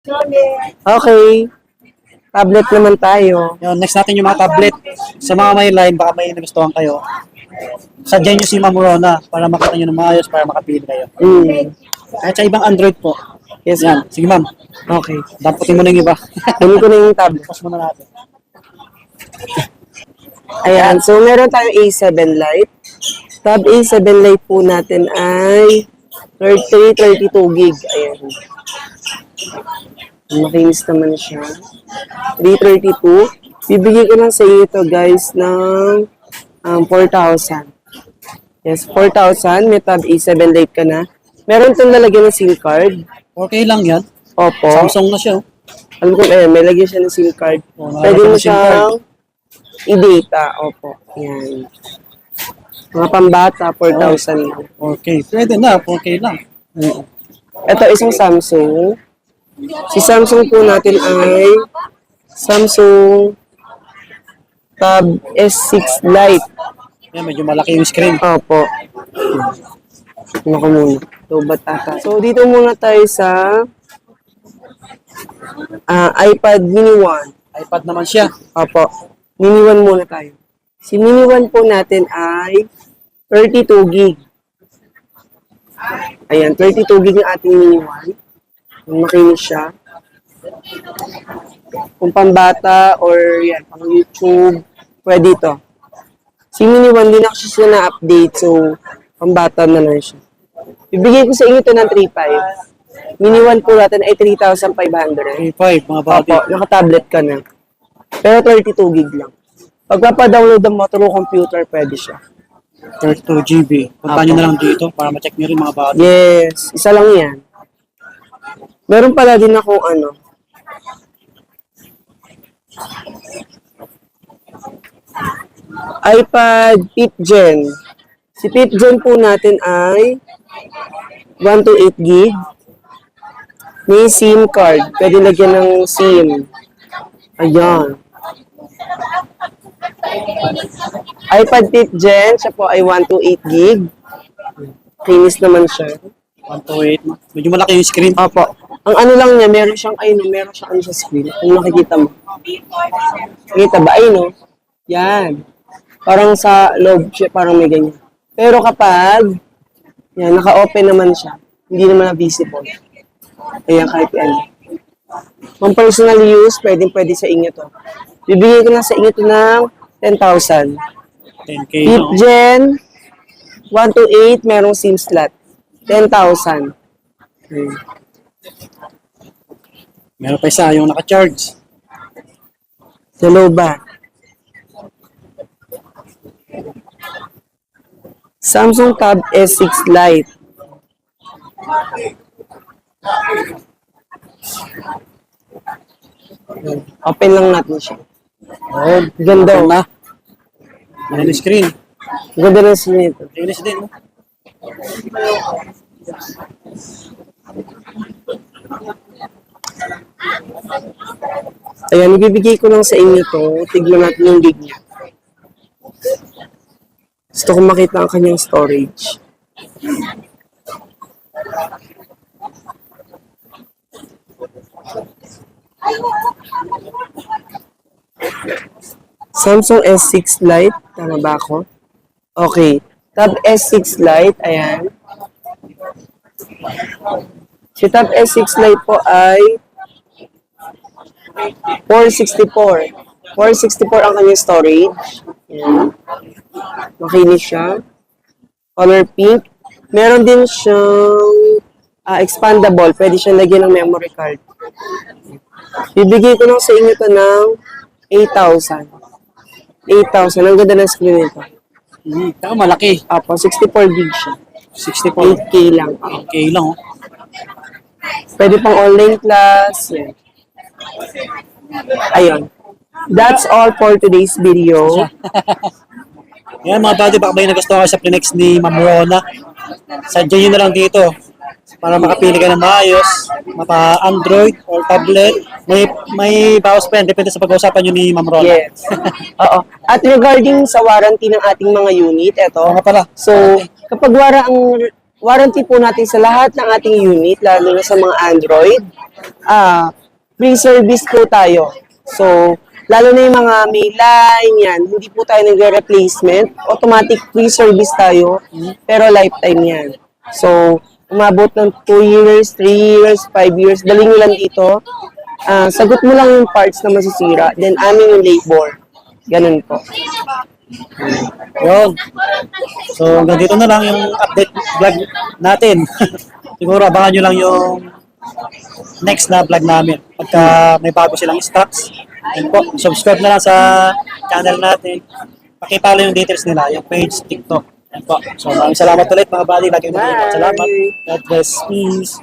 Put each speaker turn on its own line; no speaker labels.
Okay. Tablet naman tayo.
Yun, next natin yung mga tablet. Sa mga may line, baka may nagustuhan kayo. Sadyan nyo si Ma'am Rona para makita nyo ng maayos, para makapili kayo. Kahit sa ibang Android po.
Yes,
Yan. Sige ma'am.
Okay.
Damputin mo na yung iba.
Dami ko na yung tablet.
Pause muna natin.
Ayan. So, meron tayong A7 Lite. Tab A7 Lite po natin ay 32 gig. Ayan. Makinis naman siya. 332. Bibigay ko lang sa iyo ito guys ng 4,000. Yes, 4,000. May Tab A7 Lite ka na. Meron itong lalagyan ng SIM card.
Okay lang yan.
Opo.
Samsung na siyo.
Alam ko, may lagyan siya ng SIM card. Pwede mo siyang i-data. Opo. Yan. Mga pambata, 4,000 lang.
Okay. Pwede na. Okay lang.
Ito isang Samsung. Si Samsung po natin ay Samsung Tab S6 Lite.
Yan, medyo malaki yung screen.
Opo. Ano ko muna? Lobat ata. So, dito muna tayo sa iPad Mini 1.
iPad naman siya.
Opo. Mini 1 muna tayo. Si Mini 1 po natin ay 32 gig. Ayan, 32 gig ang ating Mini 1. Makinis siya. Kung pambata or yan, pang YouTube, pwede ito. Si Mini 1 din actually siya na-update, so pambata na lang siya. Bibigay ko sa inyo ito ng 3,500. Mini 1 po natin ay 3,500.
3.5 mga body.
Opo, naka-tablet ka na. Pero 32 gig lang. Pag papadownload mo through computer, pwede siya.
32 GB. Punta nyo na lang dito para ma-check nyo rin mga body.
Yes, isa lang yan. Meron pala din akong iPad 5th Gen. Si 5th Gen po natin ay 128 gig. May SIM card. Pwede lagyan ng SIM. Ayan. iPad 5th Gen, siya po ay 128 gig. Kinis naman siya.
128. Medyo malaki yung screen.
Opo. Ang ano lang niya, meron siyang ano sa screen. Kung nakikita mo. Nakita ba? Ayun, no? Yan. Parang sa loob siya, parang may ganyan. Pero kapag, yan, naka-open naman siya. Hindi naman na-visible. Ayan, kahit ano. Kung personal use, pwede sa inyo to. Bibigay ko na sa inyo to ng 10,000.
10K.
5th Gen, 128, merong SIM slot. 10,000.
Meron pa isa yung naka-charge.
Sa loob ba? Samsung Tab S6 Lite. Open lang natin siya.
Oh,
Ganda.
open na. Ayan yung screen.
Ganda ng screen ito.
Linis din. No?
Ayan, ibibigay ko lang sa inyo to. Tignan natin yung gig niya. Gusto ko makita ang kanyang storage. Samsung S6 Lite. Tama ba ako? Okay. Tab S6 Lite. Ayan. Si Tab S6 Lite po ay 464. 464 ang kanyang storage. Ayan. Makinis siya. Color pink. Meron din siyang expandable. Pwede siyang lagyan ng memory card. Bibigay ko lang sa inyo ito ng 8,000. 8,000. Ang ganda ng screen nito.
Saka malaki.
Apo, 64 gig siya.
64.
8K lang.
8K lang. Oh.
Pwede pang online class. Yan. Ayun. That's all for today's video.
Yan mga buddy, baka may nagustuhan sa Plinex ni Ma'am Rona. Sadyan nyo na lang dito para makapili ka ng maayos, mapa Android or tablet. May bawas pa yan, depende sa pag-uusapan nyo ni Ma'am Rona.
Yes. Oo. At regarding sa warranty ng ating mga unit, eto.
Oo nga pala.
So, kapag wala ang warranty po natin sa lahat ng ating unit, lalo na sa mga Android. Free service po tayo. So, lalo na yung mga may line yan, hindi po tayo nagre-replacement. Automatic free service tayo, pero lifetime yan. So, umabot ng 2 years, 3 years, 5 years, dali nyo lang dito. Sagot mo lang yung parts na masisira, then amin yung labor. Ganun po.
Yun. So, hanggang dito na lang yung update vlog natin. Siguro abangan nyo lang yung next na vlog namin. Pagka may bago silang stocks. Yun po, subscribe na lang sa channel natin. Pakipalo yung details nila, yung page, TikTok. Yan po. So, maraming salamat ulit mga buddy. Lagi mo salamat. God bless. Peace.